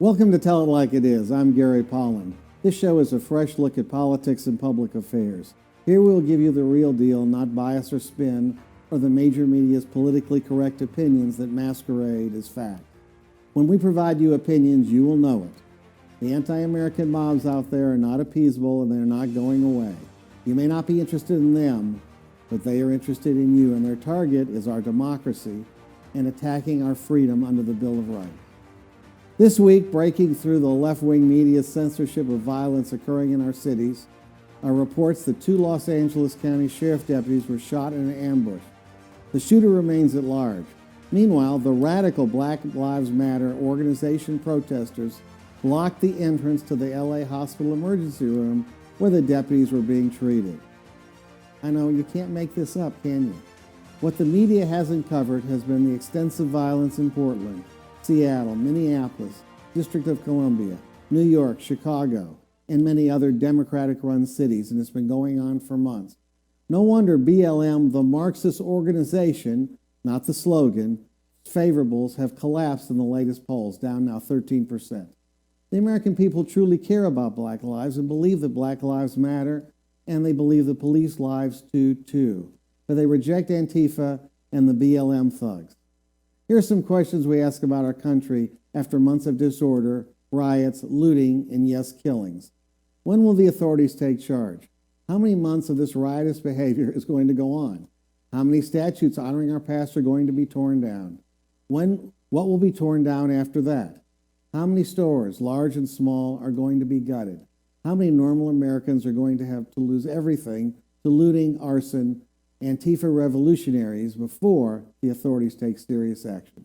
Welcome to Tell It Like It Is. I'm Gary Polland. This show is a fresh look at politics and public affairs. Here we'll give you the real deal, not bias or spin, or the major media's politically correct opinions that masquerade as fact. When we provide you opinions, you will know it. The anti-American mobs out there are not appeasable and they're not going away. You may not be interested in them, but they are interested in you, and their target is our democracy and attacking our freedom under the Bill of Rights. This week, breaking through the left-wing media's censorship of violence occurring in our cities, are reports that 2 Los Angeles County Sheriff deputies were shot in an ambush. The shooter remains at large. Meanwhile, the radical Black Lives Matter organization protesters blocked the entrance to the LA hospital emergency room where the deputies were being treated. I know, you can't make this up, can you? What the media hasn't covered has been the extensive violence in Portland, Seattle, Minneapolis, District of Columbia, New York, Chicago, and many other Democratic-run cities, and it's been going on for months. No wonder BLM, the Marxist organization, not the slogan, favorables have collapsed in the latest polls, down now 13%. The American people truly care about Black lives and believe that Black lives matter, and they believe that police lives do too. But they reject Antifa and the BLM thugs. Here are some questions we ask about our country after months of disorder, riots, looting, and yes, killings. When will the authorities take charge? How many months of this riotous behavior is going to go on? How many statues honoring our past are going to be torn down? What will be torn down after that? How many stores, large and small, are going to be gutted? How many normal Americans are going to have to lose everything to looting, arson, Antifa revolutionaries before the authorities take serious action?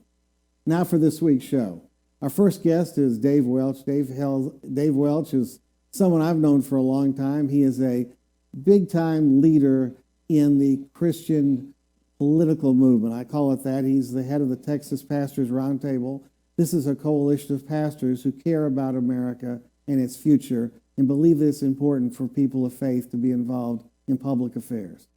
Now for this week's show. Our first guest is Dave Welch. Dave Welch is someone I've known for a long time. He is a big-time leader in the Christian political movement. I call it that. He's the head of the Texas Pastors Roundtable. This is a coalition of pastors who care about America and its future and believe that it's important for people of faith to be involved in public affairs.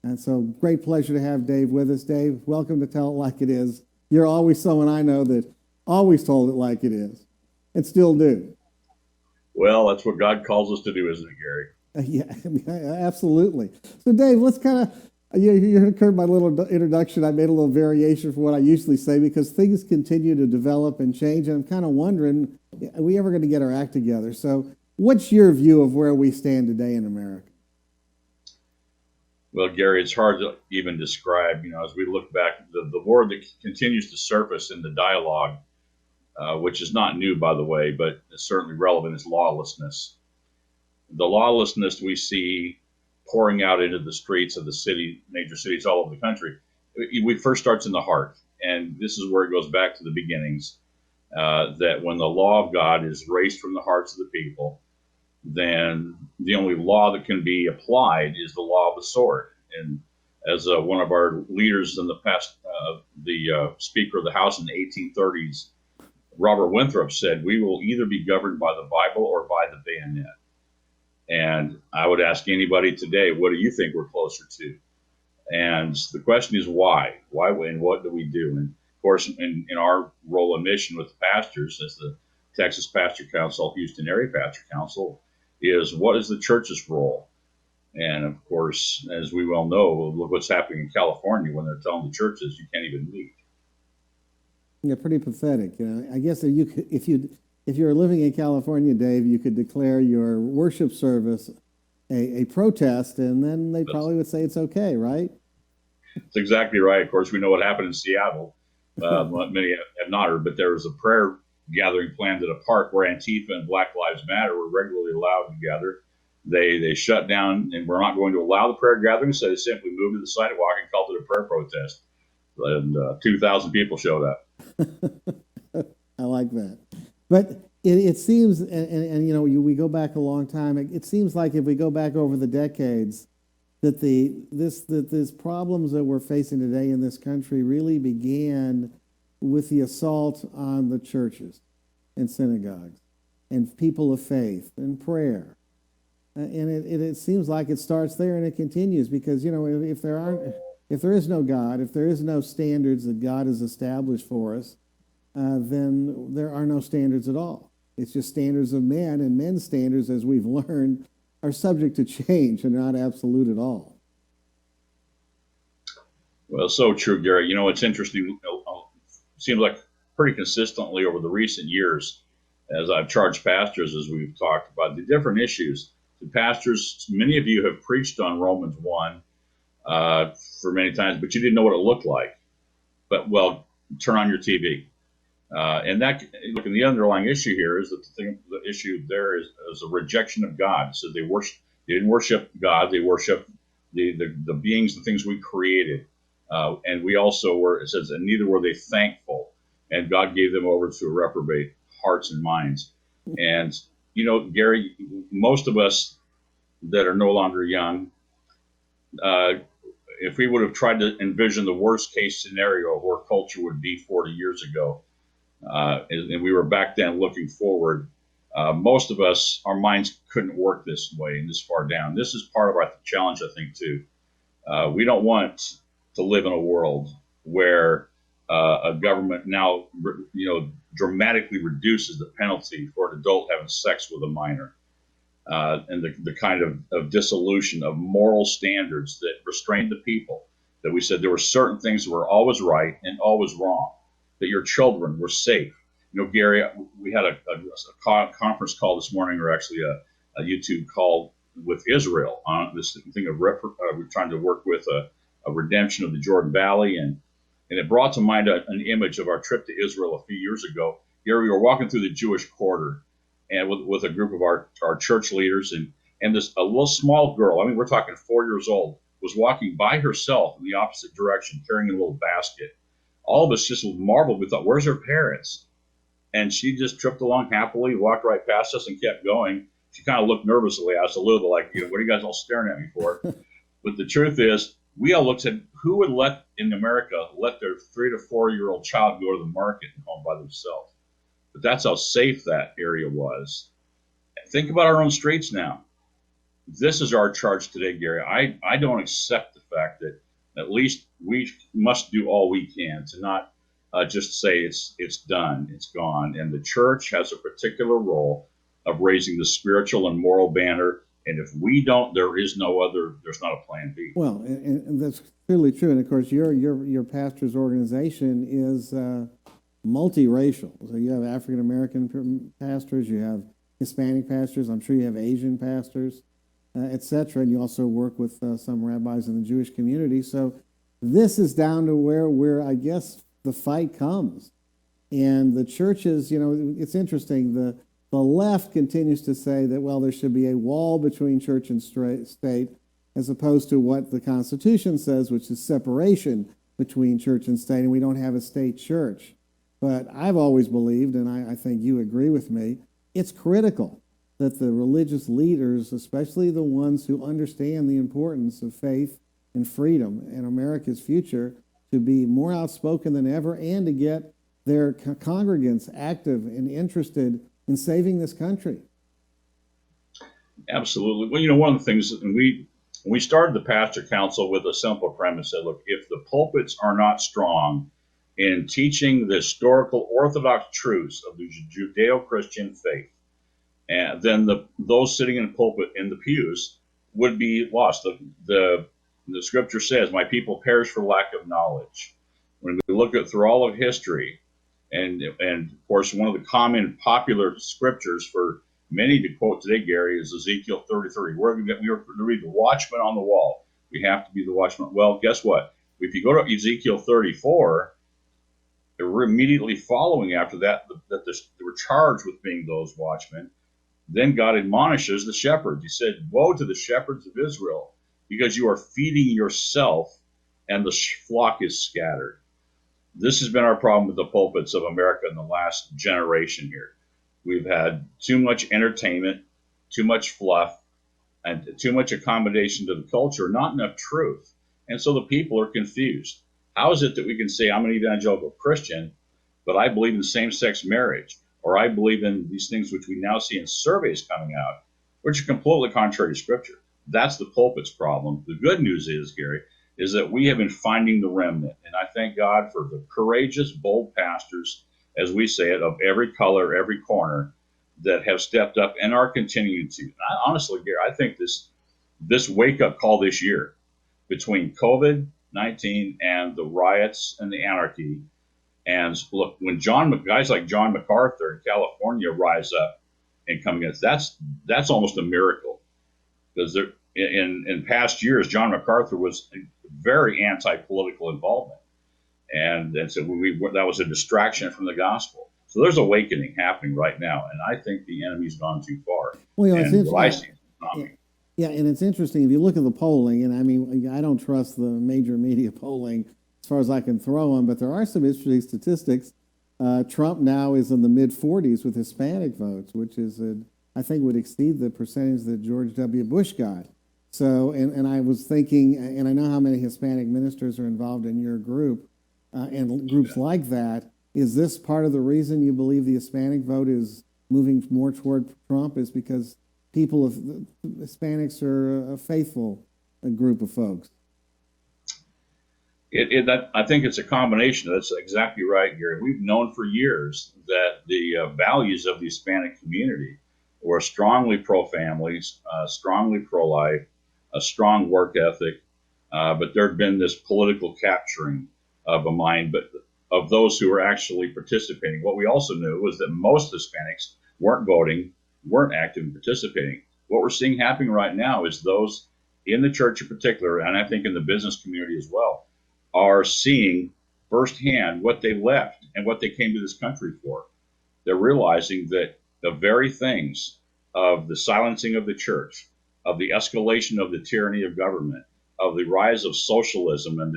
And so, great pleasure to have Dave with us. Dave, welcome to Tell It Like It Is. You're always someone I know that always told it like it is, and still do. Well, that's what God calls us to do, isn't it, Gary? Yeah, absolutely. So, Dave, let's kind of, you heard my little introduction. I made a little variation from what I usually say because things continue to develop and change, and I'm kind of wondering, are we ever going to get our act together? So, what's your view of where we stand today in America? Well, Gary, it's hard to even describe, as we look back, the word that continues to surface in the dialogue, which is not new, by the way, but is certainly relevant, is lawlessness. The lawlessness we see pouring out into the streets of the major cities all over the country, it first starts in the heart. And this is where it goes back to the beginnings, that when the law of God is erased from the hearts of the people, then the only law that can be applied is the law of the sword. And as one of our leaders in the past, the Speaker of the House in the 1830s, Robert Winthrop, said, we will either be governed by the Bible or by the bayonet. And I would ask anybody today, what do you think we're closer to? And the question is why? Why and what do we do? And of course, in our role and mission with the pastors as the Texas Pastor Council, Houston Area Pastor Council, is what is the church's role? And of course, as we well know, look what's happening in California when they're telling the churches you can't even meet. Yeah, pretty pathetic. I guess if you're living in California, Dave, you could declare your worship service a protest, and then they probably would say it's okay, right? That's exactly right. Of course, we know what happened in Seattle. Many have not heard, but there was a prayer gathering planned at a park where Antifa and Black Lives Matter were regularly allowed to gather. They shut down, and we're not going to allow the prayer gathering, so they simply moved to the sidewalk and called it a prayer protest. And 2,000 people showed up. I like that. But it seems, and we go back a long time, it seems like if we go back over the decades, that these problems that we're facing today in this country really began with the assault on the churches and synagogues and people of faith and prayer. And it seems like it starts there and it continues because, if there is no God, if there is no standards that God has established for us, then there are no standards at all. It's just standards of men, and men's standards, as we've learned, are subject to change and not absolute at all. Well, so true, Gary. You know, it's interesting. Seems like pretty consistently over the recent years, as I've charged pastors, as we've talked about the different issues. The pastors, many of you have preached on Romans 1 for many times, but you didn't know what it looked like. But, well, turn on your TV. And that, look, and the underlying issue here is that the issue there is a rejection of God. So they didn't worship God, they worshiped the beings, the things we created. And we also were, it says, and neither were they thankful. And God gave them over to reprobate hearts and minds. And, you know, Gary, most of us that are no longer young, if we would have tried to envision the worst case scenario of where culture would be 40 years ago, and we were back then looking forward, most of us, our minds couldn't work this way and this far down. This is part of our challenge, I think, too. We don't want to live in a world where a government now, dramatically reduces the penalty for an adult having sex with a minor, and the kind of dissolution of moral standards that restrained the people. That we said there were certain things that were always right and always wrong. That your children were safe. You know, Gary, we had a conference call this morning, or actually a YouTube call with Israel on this thing of we're trying to work with a redemption of the Jordan Valley, and it brought to mind an image of our trip to Israel a few years ago. Here we were walking through the Jewish quarter, and with a group of our church leaders, and a little small girl, I mean, we're talking 4 years old, was walking by herself in the opposite direction, carrying a little basket. All of us just marveled. We thought, where's her parents? And she just tripped along happily, walked right past us and kept going. She kind of looked nervously at us a little, like, what are you guys all staring at me for? But the truth is, we all looked at who would let their 3 to 4 year old child go to the market and home by themselves. But that's how safe that area was. Think about our own streets now. This is our charge today, Gary. I don't accept the fact that at least we must do all we can to not just say it's done, it's gone. And the church has a particular role of raising the spiritual and moral banner. And if we don't, there's not a plan B. Well, and that's clearly true. And of course, your pastor's organization is multiracial. So you have African American pastors, you have Hispanic pastors, I'm sure you have Asian pastors, etc. And you also work with some rabbis in the Jewish community. So this is down to where I guess the fight comes. And the churches, it's interesting. The left continues to say that, well, there should be a wall between church and state, as opposed to what the Constitution says, which is separation between church and state, and we don't have a state church. But I've always believed, and I think you agree with me, it's critical that the religious leaders, especially the ones who understand the importance of faith and freedom and America's future, to be more outspoken than ever and to get their congregants active and interested in saving this country. Absolutely. Well, one of the things, and we started the pastor council with a simple premise that, look, if the pulpits are not strong in teaching the historical Orthodox truths of the Judeo-Christian faith, and then those sitting in the pulpit in the pews would be lost. The scripture says, "My people perish for lack of knowledge." When we look at through all of history, and of course, one of the common popular scriptures for many to quote today, Gary, is Ezekiel 33. We're going to read the watchman on the wall. We have to be the watchman. Well, guess what? If you go to Ezekiel 34, we're immediately following after that they were charged with being those watchmen. Then God admonishes the shepherds. He said, "Woe to the shepherds of Israel, because you are feeding yourself and the flock is scattered." This has been our problem with the pulpits of America in the last generation here. We've had too much entertainment, too much fluff, and too much accommodation to the culture, not enough truth. And so the people are confused. How is it that we can say, I'm an evangelical Christian, but I believe in same-sex marriage, or I believe in these things which we now see in surveys coming out, which are completely contrary to Scripture? That's the pulpit's problem. The good news is, Gary, is that we have been finding the remnant. And I thank God for the courageous, bold pastors as we say it, of every color, every corner, that have stepped up and are continuing to. And honestly, Gary, I think this wake up call this year between COVID-19 and the riots and the anarchy. And look, when guys like John MacArthur in California rise up and come against, that's almost a miracle, because in past years, John MacArthur was very anti-political involvement, and so that was a distraction from the gospel. So there's awakening happening right now, and I think the enemy's gone too far. Well, it's interesting. Yeah, and it's interesting if you look at the polling, and I mean, I don't trust the major media polling as far as I can throw them, but there are some interesting statistics. Trump now is in the mid-40s with Hispanic votes, which is, I think, would exceed the percentage that George W. Bush got. So, and I was thinking, and I know how many Hispanic ministers are involved in your group, and groups like that. Is this part of the reason you believe the Hispanic vote is moving more toward Trump, is because Hispanics are a faithful group of folks? I think it's a combination. That's exactly right, Gary. We've known for years that the values of the Hispanic community were strongly pro-families, strongly pro-life, a strong work ethic, but there had been this political capturing of a mind, but of those who were actually participating. What we also knew was that most Hispanics weren't voting, weren't active in participating. What we're seeing happening right now is those in the church in particular, and I think in the business community as well, are seeing firsthand what they left and what they came to this country for. They're realizing that the very things of the silencing of the church, of the escalation of the tyranny of government, of the rise of socialism and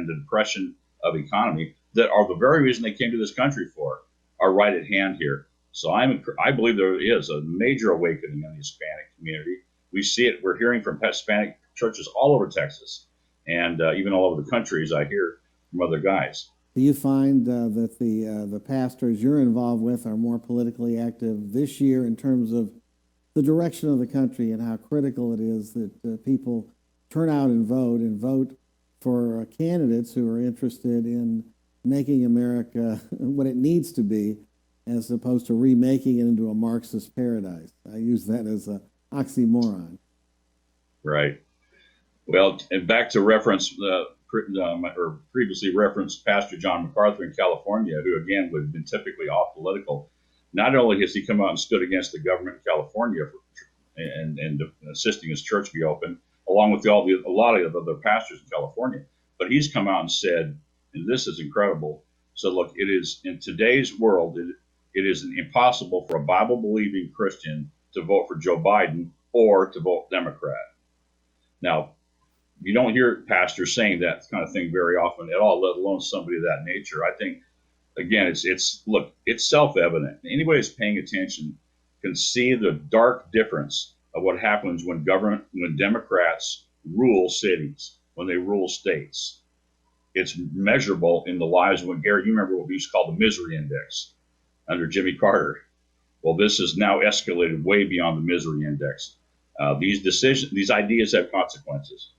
the depression of economy, that are the very reason they came to this country for, are right at hand here. So I believe there is a major awakening in the Hispanic community. We see it. We're hearing from Hispanic churches all over Texas, and even all over the country, as I hear from other guys. Do you find that the pastors you're involved with are more politically active this year in terms of the direction of the country and how critical it is that people turn out and vote for candidates who are interested in making America what it needs to be, as opposed to remaking it into a Marxist paradise? I use that as an oxymoron. Right. Well, and back to reference, or previously referenced Pastor John MacArthur in California, who again would have been typically off political. Not only has he come out and stood against the government in California and insisting his church be open, along with a lot of other pastors in California, but he's come out and said, and this is incredible, so look, it is in today's world, it is impossible for a Bible-believing Christian to vote for Joe Biden or to vote Democrat. Now, you don't hear pastors saying that kind of thing very often at all, let alone somebody of that nature. I think, again, it's self-evident. Anybody who's paying attention can see the dark difference of what happens when Democrats rule cities, when they rule states. It's measurable in the lives of Gary, you remember what we used to call the misery index under Jimmy Carter. Well, this has now escalated way beyond the misery index. These ideas have consequences.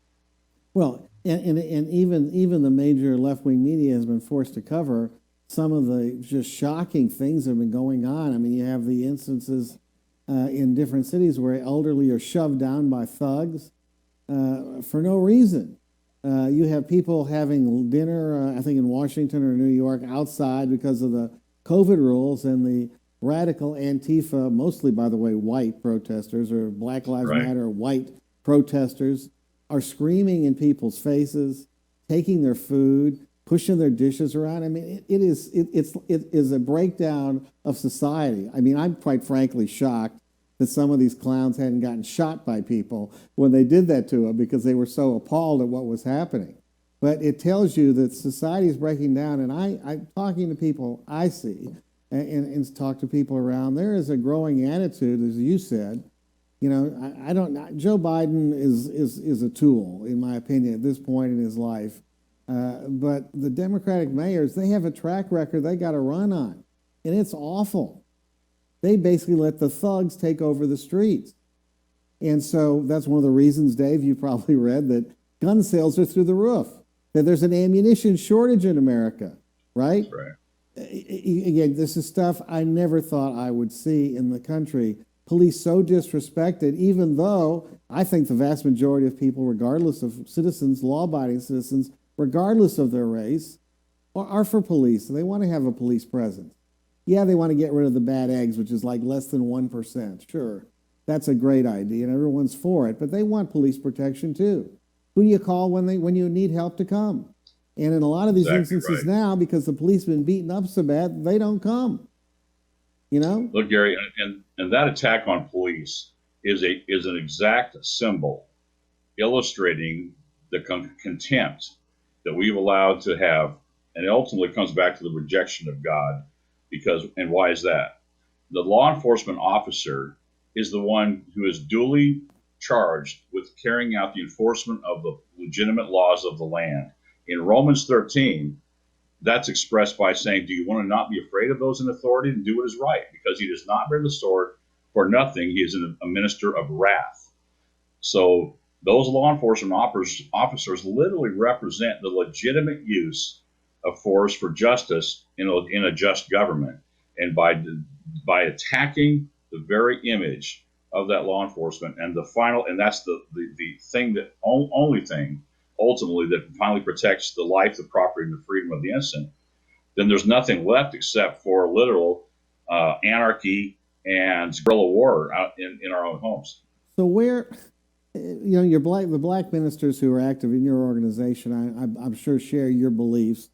Well, and even the major left-wing media has been forced to cover some of the just shocking things that have been going on. I mean, you have the instances in different cities where elderly are shoved down by thugs for no reason. You have people having dinner, I think in Washington or New York, outside because of the COVID rules, and the radical Antifa, mostly, by the way, white protesters, or Black Lives Matter white protesters, are screaming in people's faces, taking their food, pushing their dishes around. I mean, it is a breakdown of society. I mean, I'm quite frankly shocked that some of these clowns hadn't gotten shot by people when they did that to them, because they were so appalled at what was happening. But it tells you that society is breaking down, and I'm talking to people I see and talk to people around. There is a growing attitude, as you said. You know, I don't know. Joe Biden is a tool, in my opinion, at this point in his life. But the Democratic mayors, they have a track record they got to run on, and it's awful. They basically let the thugs take over the streets. And so that's one of the reasons, Dave, you probably read that gun sales are through the roof, that there's an ammunition shortage in America, right? Right. Again, this is stuff I never thought I would see in the country. Police so disrespected, even though I think the vast majority of people, regardless of citizens, law-abiding citizens, regardless of their race, are for police. They want to have a police presence. Yeah, they want to get rid of the bad eggs, which is like less than 1%. Sure, that's a great idea, and everyone's for it. But they want police protection too. Who do you call when you need help to come? And in a lot of these instances now, because the police have been beaten up so bad, they don't come. You know? Look, Gary, and that attack on police is an exact symbol illustrating the contempt that we've allowed to have, and it ultimately comes back to the rejection of God. And why is that? The law enforcement officer is the one who is duly charged with carrying out the enforcement of the legitimate laws of the land. In Romans 13, that's expressed by saying, do you want to not be afraid of those in authority and do what is right? Because he does not bear the sword for nothing. He is a minister of wrath. So those law enforcement officers literally represent the legitimate use of force for justice in a just government. And by attacking the very image of that law enforcement and that's the thing that only thing ultimately that finally protects the life, the property, and the freedom of the innocent, then there's nothing left except for literal anarchy and guerrilla war out in our own homes. So where, the black ministers who are active in your organization, I'm sure share your beliefs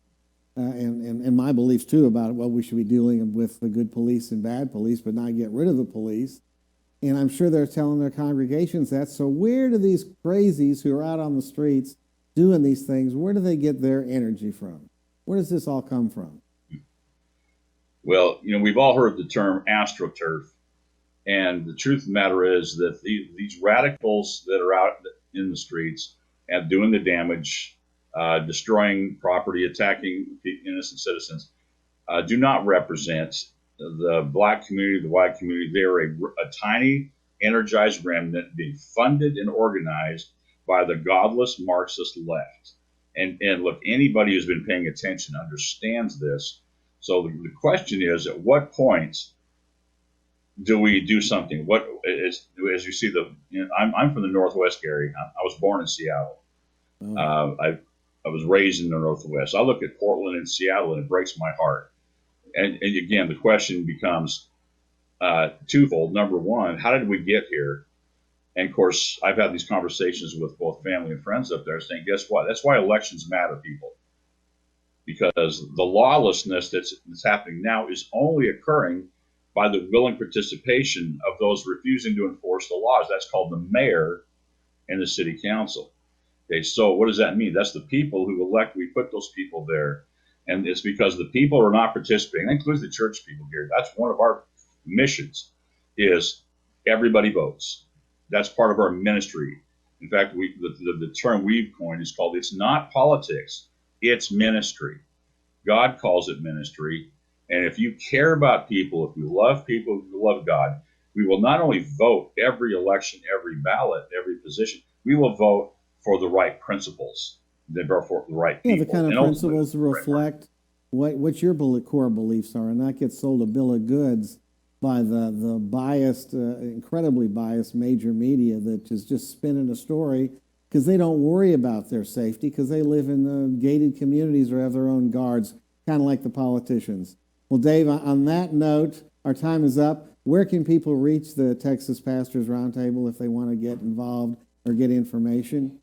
and my beliefs too about what we should be doing with the good police and bad police, but not get rid of the police. And I'm sure they're telling their congregations that. So where do these crazies who are out on the streets doing these things, where do they get their energy from? Where does this all come from? Well, we've all heard the term astroturf. And the truth of the matter is that these radicals that are out in the streets and doing the damage, destroying property, attacking innocent citizens, do not represent the black community, the white community. They are a tiny, energized remnant being funded and organized by the godless Marxist left. And look, anybody who's been paying attention understands this. So the question is, at what point do we do something? What is, as you see, I'm from the Northwest, Gary. I was born in Seattle. Oh. I was raised in the Northwest. I look at Portland and Seattle, and it breaks my heart. And again, the question becomes twofold. Number one, how did we get here? And of course, I've had these conversations with both family and friends up there saying, guess what? That's why elections matter, people. Because the lawlessness that's happening now is only occurring by the willing participation of those refusing to enforce the laws. That's called the mayor and the city council. Okay, so what does that mean? That's the people who we put those people there. And it's because the people are not participating. That includes the church people here. That's one of our missions, is everybody votes. That's part of our ministry. In fact, the term we've coined is called, it's not politics, it's ministry. God calls it ministry. And if you care about people, if you love people, if you love God, we will not only vote every election, every ballot, every position, we will vote for the right principles, therefore the right people. Yeah, the kind of principles reflect what your core beliefs are, and not get sold a bill of goods by the biased, incredibly biased major media that is just spinning a story because they don't worry about their safety because they live in gated communities or have their own guards, kind of like the politicians. Well, Dave, on that note, our time is up. Where can people reach the Texas Pastors Roundtable if they want to get involved or get information?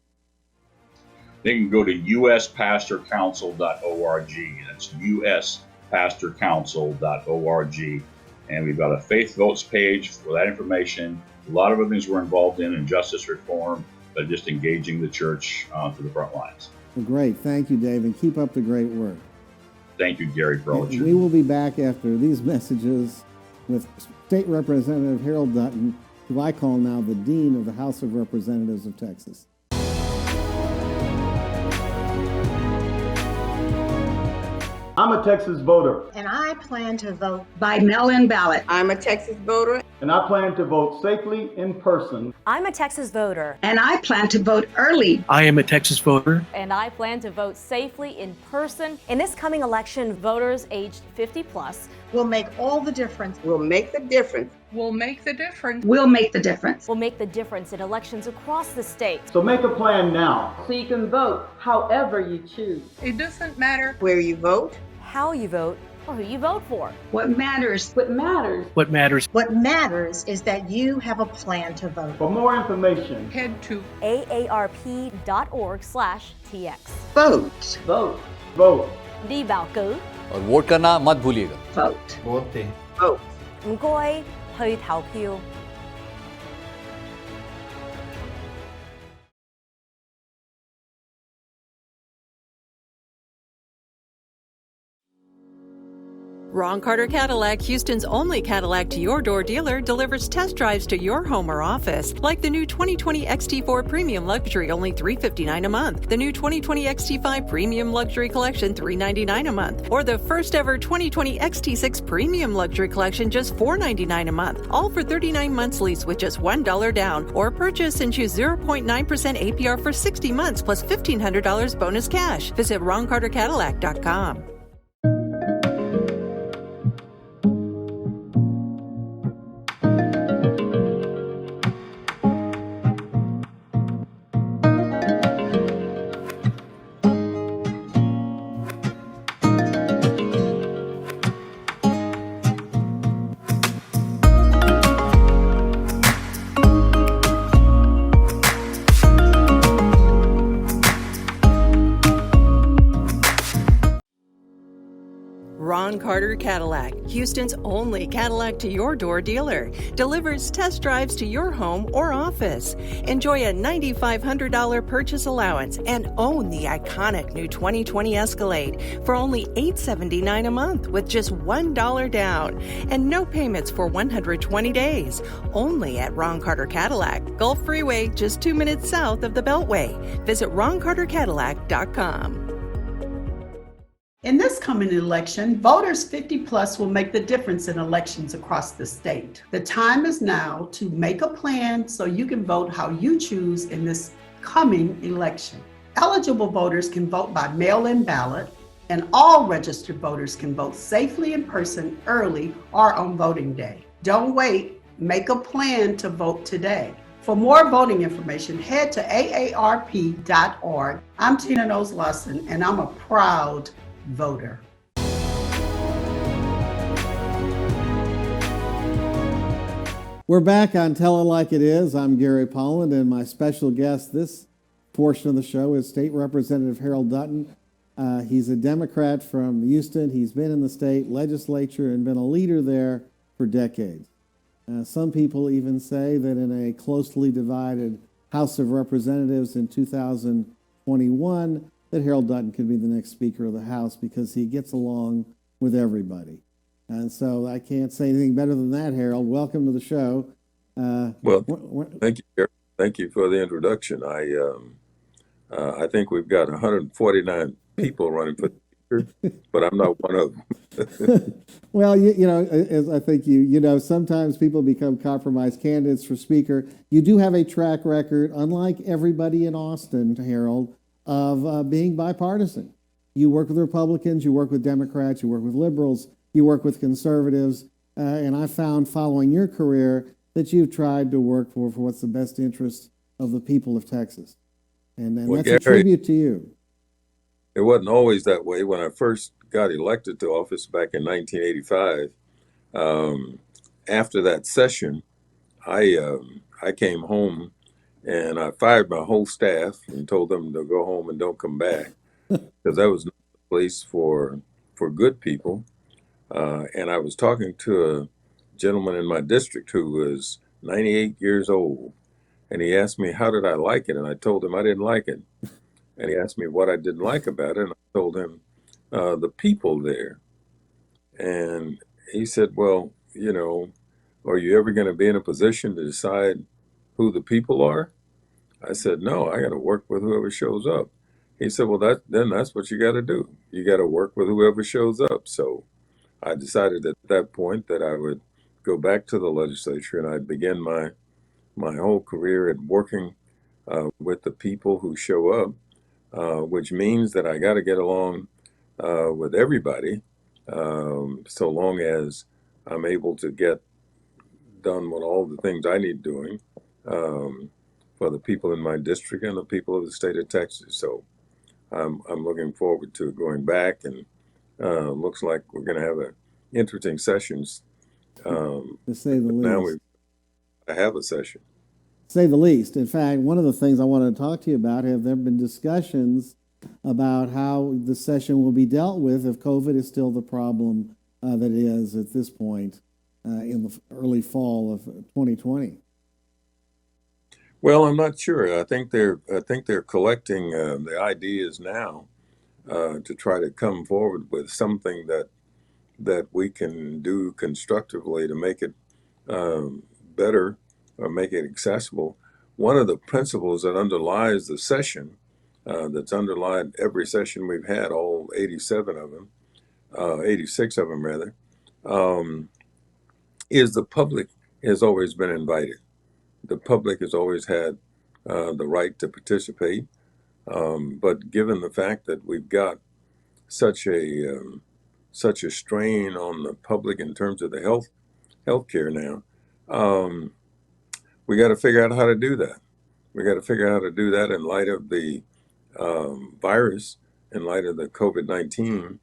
They can go to uspastorcouncil.org. That's uspastorcouncil.org. And we've got a Faith Votes page for that information. A lot of other things we're involved in justice reform, but just engaging the church to the front lines. Well, great. Thank you, Dave, and keep up the great work. Thank you, Gary Polland. We will be back after these messages with State Representative Harold Dutton, who I call now the Dean of the House of Representatives of Texas. I'm a Texas voter. And I plan to vote by mail-in ballot. I'm a Texas voter. And I plan to vote safely in person. I'm a Texas voter. And I plan to vote early. I am a Texas voter. And I plan to vote safely in person. In this coming election, voters aged 50 plus will make all the difference. Will make the difference. Will make the difference. Will make the difference. Will make the difference in elections across the state. So make a plan now. So you can vote however you choose. It doesn't matter where you vote, how you vote, or who you vote for. What matters. What matters. What matters. What matters is that you have a plan to vote. For more information, head to aarp.org/tx. vote. Vote. Vote. đi bầu cử. और vote करना मत भूलिएगा। Vote. Vote. Vote. 唔該，去投票。Ron Carter Cadillac, Houston's only Cadillac to-your-door dealer, delivers test drives to your home or office, like the new 2020 XT4 Premium Luxury, only $359 a month, the new 2020 XT5 Premium Luxury Collection, $399 a month, or the first-ever 2020 XT6 Premium Luxury Collection, just $499 a month, all for 39 months lease with just $1 down, or purchase and choose 0.9% APR for 60 months plus $1,500 bonus cash. Visit RonCarterCadillac.com. Ron Carter Cadillac, Houston's only Cadillac to-your-door dealer, delivers test drives to your home or office. Enjoy a $9,500 purchase allowance and own the iconic new 2020 Escalade for only $879 a month with just $1 down and no payments for 120 days. Only at Ron Carter Cadillac, Gulf Freeway, just 2 minutes south of the Beltway. Visit RonCarterCadillac.com. In this coming election, voters 50 plus will make the difference in elections across the state. The time is now to make a plan so you can vote how you choose in this coming election. Eligible voters can vote by mail-in ballot, and all registered voters can vote safely in person early or on voting day. Don't wait, make a plan to vote today. For more voting information, head to aarp.org. I'm Tina Knowles-Lawson, and I'm a proud voter. We're back on Tell It Like It Is. I'm Gary Polland, and my special guest this portion of the show is State Representative Harold Dutton. He's a Democrat from Houston. He's been in the state legislature and been a leader there for decades. Some people even say that in a closely divided House of Representatives in 2021, that Harold Dutton could be the next Speaker of the House because he gets along with everybody. And so I can't say anything better than that, Harold. Welcome to the show. Thank you, Gary. Thank you for the introduction. I think we've got 149 people running for Speaker, but I'm not one of them. Well, as I think sometimes people become compromised candidates for Speaker. You do have a track record, unlike everybody in Austin, Harold, of being bipartisan. You work with Republicans, you work with Democrats, you work with liberals, you work with conservatives, and I found following your career that you've tried to work for what's the best interest of the people of Texas. And that's Gary, a tribute to you. It wasn't always that way. When I first got elected to office back in 1985, after that session, I came home and I fired my whole staff and told them to go home and don't come back because that was not the place for good people. And I was talking to a gentleman in my district who was 98 years old. And he asked me, how did I like it? And I told him I didn't like it. And he asked me what I didn't like about it. And I told him the people there. And he said, well, are you ever going to be in a position to decide who the people are? I said, no, I got to work with whoever shows up. He said, well, then that's what you got to do. You got to work with whoever shows up. So I decided at that point that I would go back to the legislature, and I begin my whole career at working with the people who show up, which means that I got to get along with everybody, so long as I'm able to get done with all the things I need doing for the people in my district and the people of the state of Texas. So I'm looking forward to going back, and looks like we're going to have interesting sessions. To say the now least. I have a session. Say the least. In fact, one of the things I wanted to talk to you about, have there been discussions about how the session will be dealt with if COVID is still the problem that it is at this point in the early fall of 2020? Well, I'm not sure. I think they're collecting the ideas now to try to come forward with something that we can do constructively to make it better or make it accessible. One of the principles that underlies the session, that's underlined every session we've had, all 87 of them, 86 of them rather, is the public has always been invited. The public has always had the right to participate, but given the fact that we've got such a strain on the public in terms of the healthcare now, we got to figure out how to do that. We got to figure out how to do that in light of the virus, in light of the COVID-19,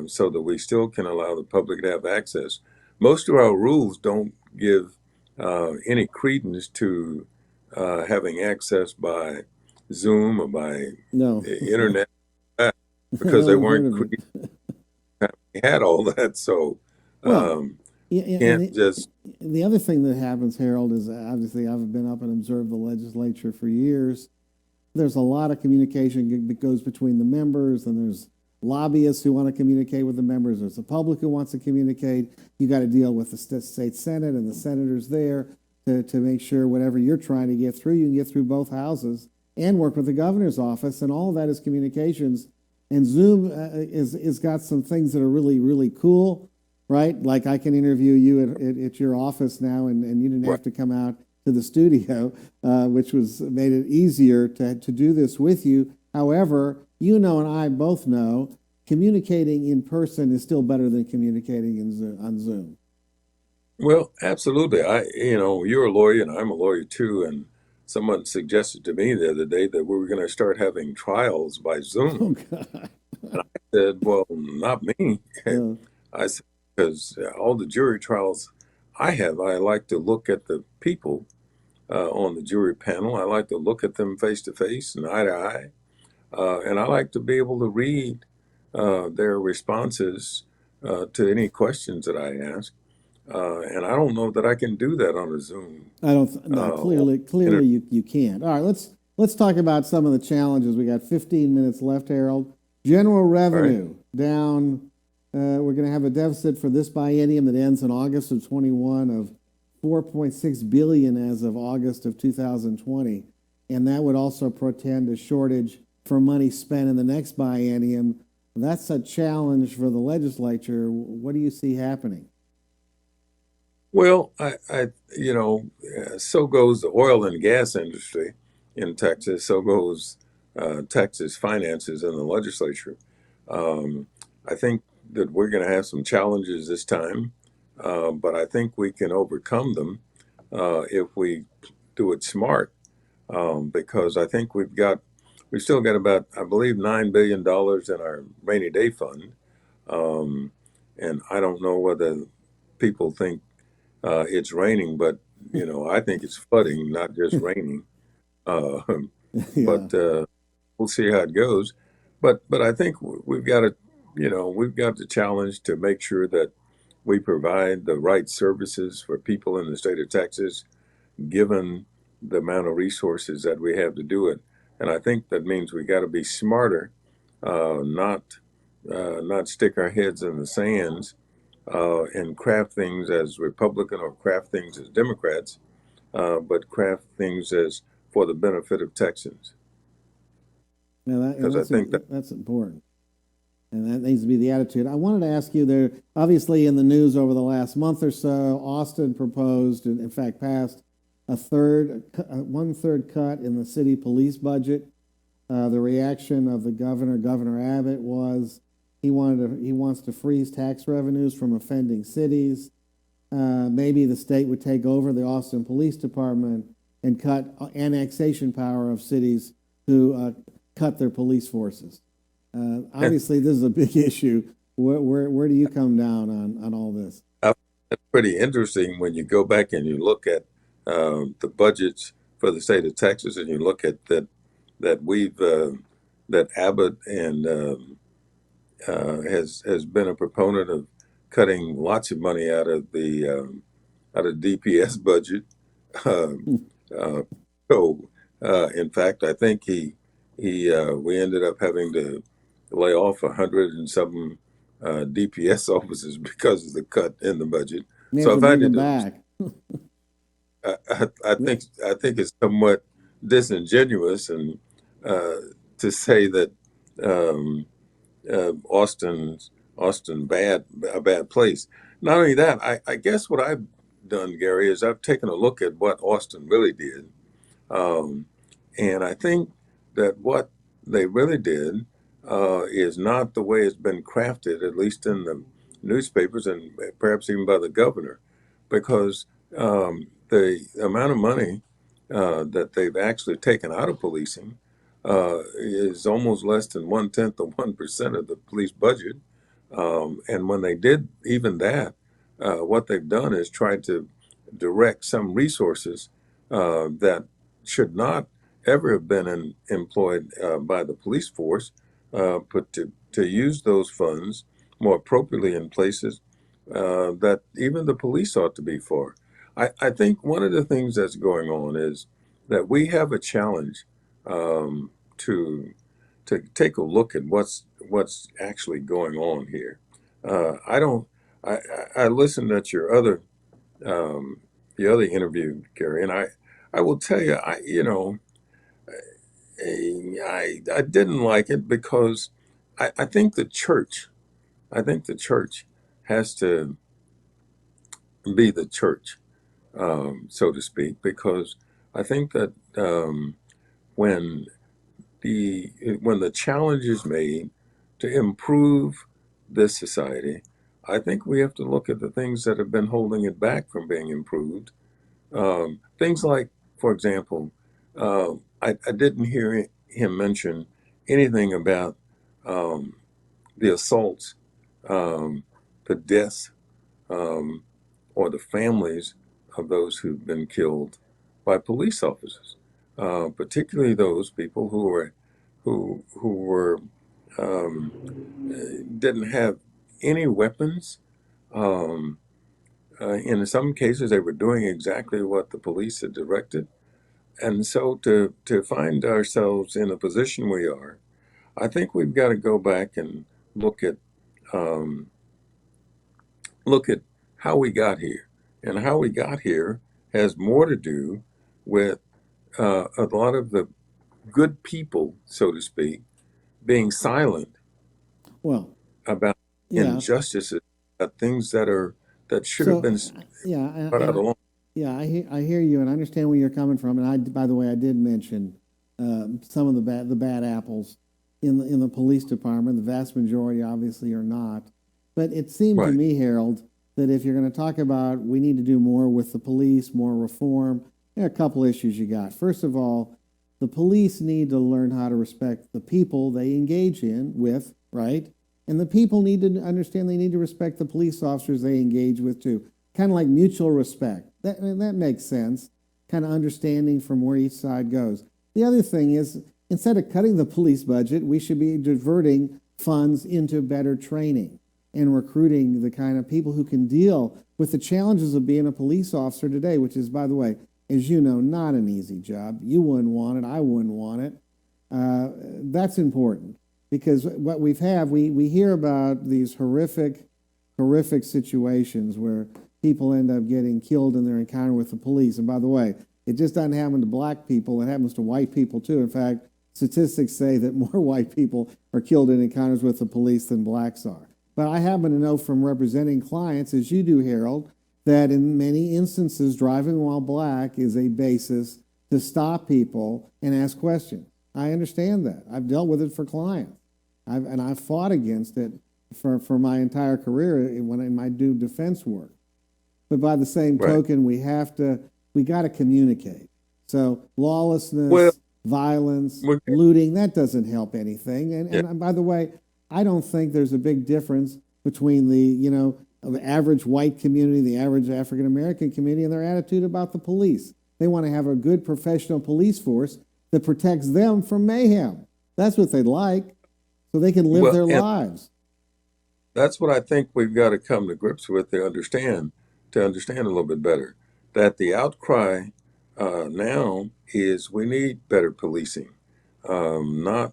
so that we still can allow the public to have access. Most of our rules don't give any credence to having access by Zoom or by internet, because they weren't we had all that. So can't just. The other thing that happens, Harold, is obviously I've been up and observed the legislature for years. There's a lot of communication that goes between the members, and there's lobbyists who want to communicate with the members. There's the public who wants to communicate. You got to deal with the state Senate and the senators there to make sure whatever you're trying to get through, you can get through both houses, and work with the governor's office. And all of that is communications. And Zoom is got some things that are really, really cool, right? Like I can interview you at your office now, and you didn't have to come out to the studio, which made it easier to do this with you. However, you know and I both know communicating in person is still better than communicating on Zoom. Well, absolutely. You're a lawyer and I'm a lawyer too, and someone suggested to me the other day that we were going to start having trials by Zoom. Oh, God. And I said, well, not me. Yeah. I said, because all the jury trials I like to look at the people on the jury panel. I like to look at them face to face and eye to eye. And I like to be able to read their responses to any questions that I ask. And I don't know that I can do that on a Zoom. Clearly you can't. All right, let's talk about some of the challenges. We got 15 minutes left, Harold. General revenue down. We're going to have a deficit for this biennium that ends in August of 21 of $4.6 billion as of August of 2020, and that would also portend a shortage for money spent in the next biennium. That's a challenge for the legislature. What do you see happening? Well, so goes the oil and gas industry in Texas. So goes Texas finances in the legislature. I think that we're going to have some challenges this time, but I think we can overcome them if we do it smart. Because I think we've still got about, I believe, $9 billion in our rainy day fund, and I don't know whether people think it's raining, but I think it's flooding, not just raining. But we'll see how it goes. But I think we've got the challenge to make sure that we provide the right services for people in the state of Texas, given the amount of resources that we have to do it. And I think that means we got to be smarter, not stick our heads in the sands and craft things as Republican or craft things as Democrats, but craft things as for the benefit of Texans. Because I think that's important. And that needs to be the attitude. I wanted to ask you, there, obviously in the news over the last month or so, Austin proposed, and in fact passed, a 1/3 cut in the city police budget. The reaction of the Governor Abbott, was he wants to freeze tax revenues from offending cities. Maybe the state would take over the Austin Police Department and cut annexation power of cities who cut their police forces. Obviously, this is a big issue. Where do you come down on all this? That's pretty interesting when you go back and you look at the budgets for the state of Texas, and you look at that Abbott and has been a proponent of cutting lots of money out of the DPS budget. In fact, I think we ended up having to lay off 100 and some DPS officers because of the cut in the budget. So I find it back. I think it's somewhat disingenuous and to say that Austin's a bad place. Not only that, I guess what I've done, Gary, is I've taken a look at what Austin really did, and I think that what they really did is not the way it's been crafted, at least in the newspapers and perhaps even by the governor, because the amount of money that they've actually taken out of policing is almost less than 1/10 of 1% of the police budget. And when they did even that, what they've done is tried to direct some resources that should not ever have been employed by the police force, but to use those funds more appropriately in places that even the police ought to be for. I think one of the things that's going on is that we have a challenge to take a look at what's actually going on here. I listened at your other interview, Gary, and I will tell you, I didn't like it because I think the church has to be the church, so to speak, because I think that when the challenge is made to improve this society, I think we have to look at the things that have been holding it back from being improved. Things like, for example, I didn't hear him mention anything about the assaults, the deaths, or the families of those who've been killed by police officers, particularly those people who didn't have any weapons. In some cases, they were doing exactly what the police had directed. And so to find ourselves in a position we are, I think we've got to go back and look at how we got here. And how we got here has more to do with a lot of the good people, so to speak, being silent about injustices, about things that should have been put out along. Yeah, I hear you, and I understand where you're coming from. And by the way, I did mention some of the bad apples in the police department. The vast majority, obviously, are not. But it seemed to me, Harold, that if you're going to talk about we need to do more with the police, more reform, there are a couple issues you got. First of all, the police need to learn how to respect the people they engage with, right? And the people need to understand they need to respect the police officers they engage with too. Kind of like mutual respect. That makes sense. Kind of understanding from where each side goes. The other thing is, instead of cutting the police budget, we should be diverting funds into better training and recruiting the kind of people who can deal with the challenges of being a police officer today, which is, by the way, as you know, not an easy job. You wouldn't want it. I wouldn't want it. That's important because what we hear about these horrific situations where people end up getting killed in their encounter with the police. And by the way, it just doesn't happen to black people. It happens to white people too. In fact, statistics say that more white people are killed in encounters with the police than blacks are. But I happen to know from representing clients, as you do, Harold, that in many instances, driving while black is a basis to stop people and ask questions. I understand that. I've dealt with it for clients. I've fought against it for my entire career when I do defense work. But by the same token, we got to communicate. So lawlessness, violence, looting, that doesn't help anything. And by the way, I don't think there's a big difference between the average white community, the average African American community, and their attitude about the police. They want to have a good professional police force that protects them from mayhem. That's what they'd like, so they can live their lives. That's what I think we've got to come to grips with to understand a little bit better. That the outcry now is we need better policing, not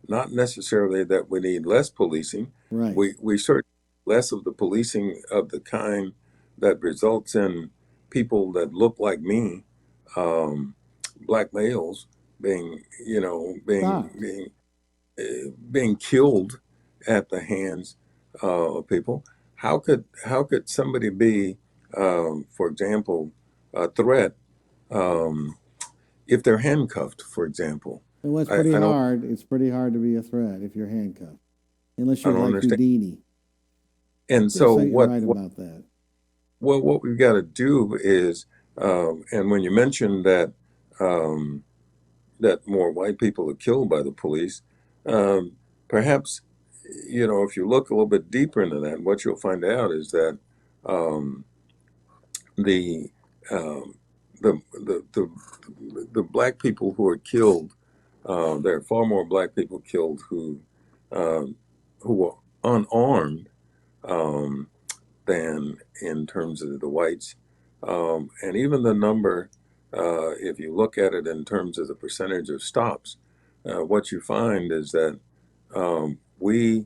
necessarily that we need less policing. Right. We certainly less of the policing of the kind that results in people that look like me, black males, being killed at the hands of people. How could somebody be, for example, a threat if they're handcuffed, for example? And what's pretty hard, it's pretty hard to be a threat if you're handcuffed, unless you're like Houdini. And so what? Right about that. Well, what we've got to do is, and when you mentioned that that more white people are killed by the police, perhaps if you look a little bit deeper into that, what you'll find out is that the black people who are killed, there are far more black people killed who are unarmed than in terms of the whites, and even the number, if you look at it in terms of the percentage of stops, what you find is that we,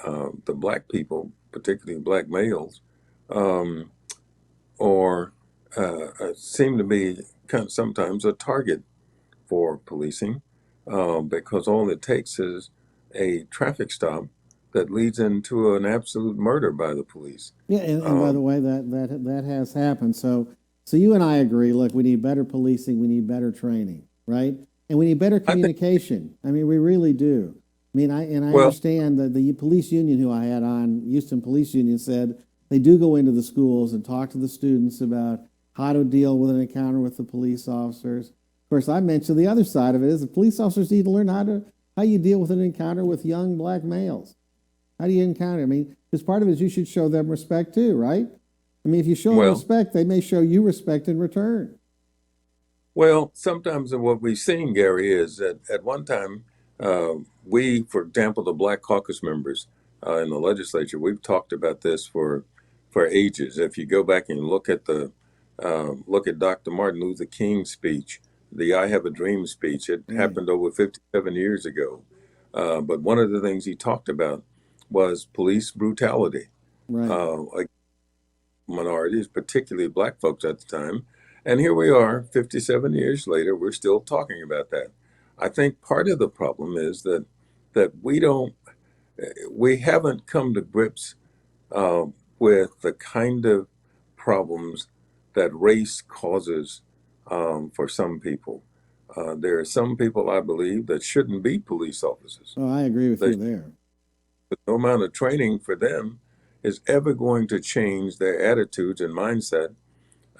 the black people, particularly black males, seem to be sometimes a target for policing, because all it takes is a traffic stop that leads into an absolute murder by the police. Yeah, and by the way, that has happened. So you and I agree. Look, we need better policing. We need better training, right? And we need better communication. I mean, we really do. I mean, I understand that the police union who I had on, Houston Police Union, said they do go into the schools and talk to the students about how to deal with an encounter with the police officers. Of course, I mentioned the other side of it is the police officers need to learn how you deal with an encounter with young black males. How do you encounter? I mean, because part of it is you should show them respect too, right? I mean, if you show them respect, they may show you respect in return. Well, sometimes what we've seen, Gary, is that at one time, we, for example, the Black Caucus members in the legislature, we've talked about this for ages. If you go back and look at Dr. Martin Luther King's speech, the "I Have a Dream" speech, it happened over 57 years ago. But one of the things he talked about was police brutality, against minorities, particularly black folks at the time. And here we are, 57 years later, we're still talking about that. I think part of the problem is that we haven't come to grips with the kind of problems that race causes for some people. There are some people, I believe, that shouldn't be police officers. Oh, I agree with you there. But no amount of training for them is ever going to change their attitudes and mindset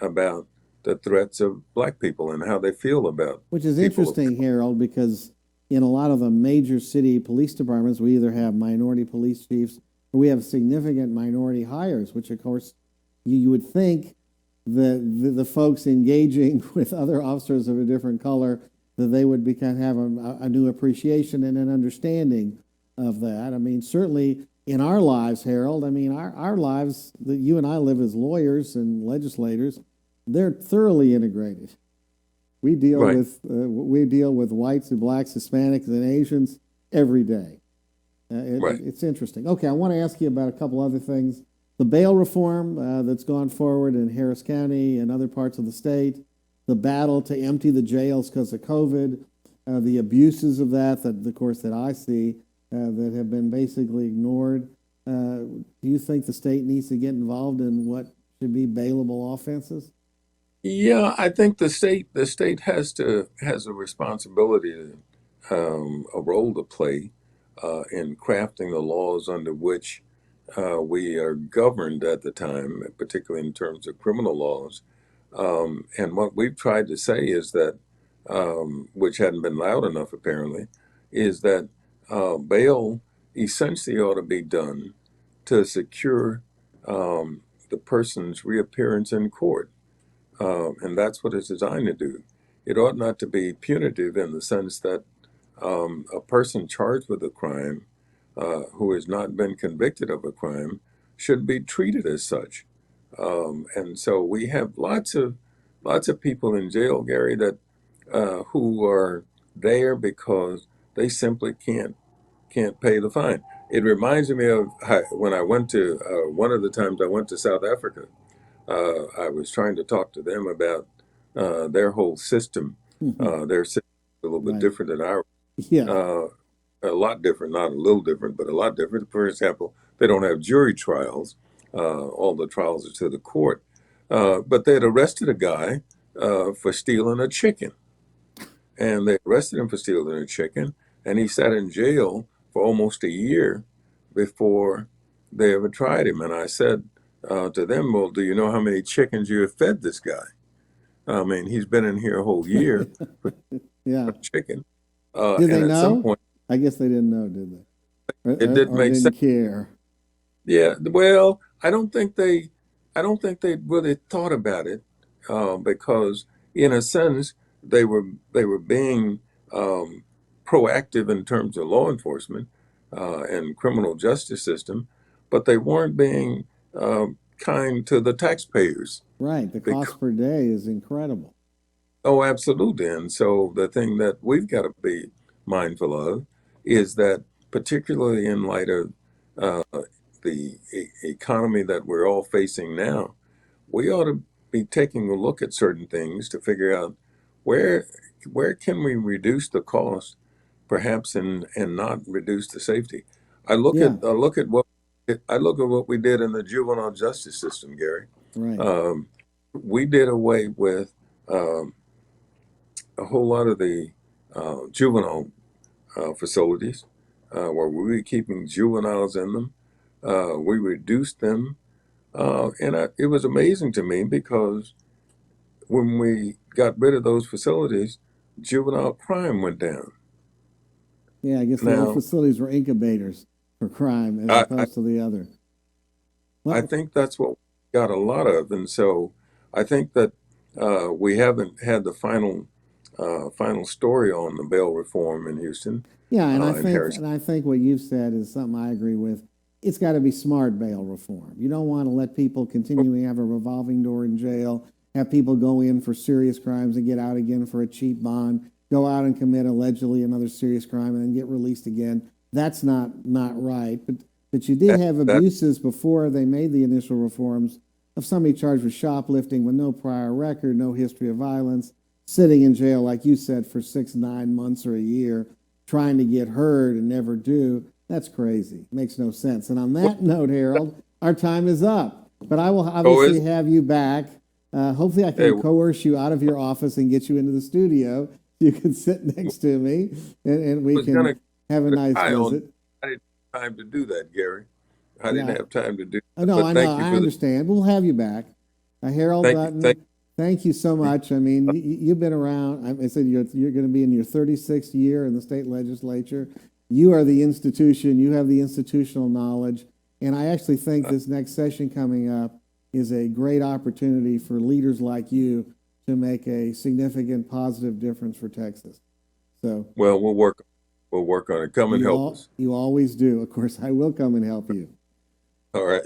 about the threats of black people and how they feel about. Which is interesting, Harold, because in a lot of the major city police departments, we either have minority police chiefs or we have significant minority hires, which of course you would think that the folks engaging with other officers of a different color, that they would have a new appreciation and an understanding of that. I mean, certainly in our lives, Harold, I mean, our lives that you and I live as lawyers and legislators, they're thoroughly integrated. We deal with whites and blacks, Hispanics, and Asians every day. It's interesting. Okay, I want to ask you about a couple other things. The bail reform that's gone forward in Harris County and other parts of the state, the battle to empty the jails because of COVID, the abuses of that, of course, that I see that have been basically ignored. Do you think the state needs to get involved in what should be bailable offenses? Yeah, I think the state has a responsibility, a role to play in crafting the laws under which we are governed at the time, particularly in terms of criminal laws. And what we've tried to say is that, which hadn't been loud enough apparently, is that bail essentially ought to be done to secure the person's reappearance in court. And that's what it's designed to do. It ought not to be punitive in the sense that a person charged with a crime who has not been convicted of a crime should be treated as such. And so we have lots of people in jail, Gary, that who are there because they simply can't pay the fine. It reminds me of when I went to one of the times I went to South Africa. I was trying to talk to them about their whole system. Their system is a little bit different than ours. Yeah. A lot different, not a little different, but a lot different. For example, they don't have jury trials. All the trials are to the court. But they had arrested a guy for stealing a chicken. And they arrested him for stealing a chicken. And he sat in jail for almost a year before they ever tried him. And I said to them, well, do you know how many chickens you have fed this guy? I mean, he's been in here a whole year for chicken. Did they at know? some point, I guess they didn't know, did they? it didn't make didn't sense. care. Yeah, well, I don't think they really thought about it because, in a sense, they were being proactive in terms of law enforcement and criminal justice system, but they weren't being kind to the taxpayers. Right. The cost per day is incredible. Oh, absolutely. And so the thing that we've got to be mindful of is that, particularly in light of the economy that we're all facing now, we ought to be taking a look at certain things to figure out where can we reduce the cost, perhaps, and not reduce the safety. I look at what we did in the juvenile justice system, Gary. Right. We did away with a whole lot of the juvenile facilities where we were keeping juveniles in them. We reduced them. It was amazing to me because when we got rid of those facilities, juvenile crime went down. Yeah, I guess the old facilities were incubators for crime as opposed to the other. Well, I think that's what we got a lot of. And so I think that we haven't had the final story on the bail reform in Houston. Yeah, and I think what you've said is something I agree with. It's got to be smart bail reform. You don't want to let people continually have a revolving door in jail, have people go in for serious crimes and get out again for a cheap bond, go out and commit allegedly another serious crime and then get released again. That's not right. But you did have abuses before they made the initial reforms of somebody charged with shoplifting with no prior record, no history of violence, sitting in jail, like you said, for 6-9 months or a year, trying to get heard and never do. That's crazy. Makes no sense. And on that note, Harold, our time is up. But I will obviously have you back. Hopefully I can coerce you out of your office and get you into the studio. You can sit next to me and we can have a nice visit. I didn't have time to do that, Gary. I didn't have time to do that. No, I know. I understand. We'll have you back. Harold Dutton, thank you so much. I mean, you've been around. I said you're going to be in your 36th year in the state legislature. You are the institution. You have the institutional knowledge. And I actually think this next session coming up is a great opportunity for leaders like you to make a significant positive difference for Texas. So, well, we'll work on it. Come and help us. You always do. Of course, I will come and help you. All right.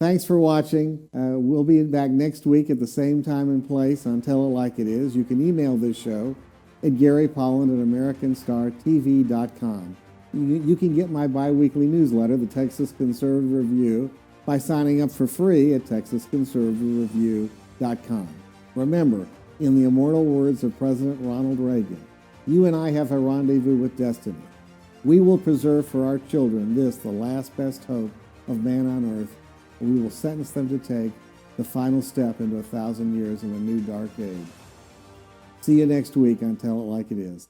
Thanks for watching. We'll be back next week at the same time and place on Tell It Like It Is. You can email this show at GaryPolland@AmericanStarTV.com. You can get my bi-weekly newsletter, the Texas Conservative Review, by signing up for free at TexasConservativeReview.com. Remember, in the immortal words of President Ronald Reagan, You and I have a rendezvous with destiny. We will preserve for our children this, the last best hope of man on earth, and we will sentence them to take the final step into 1,000 years of a new dark age. See you next week on Tell It Like It Is.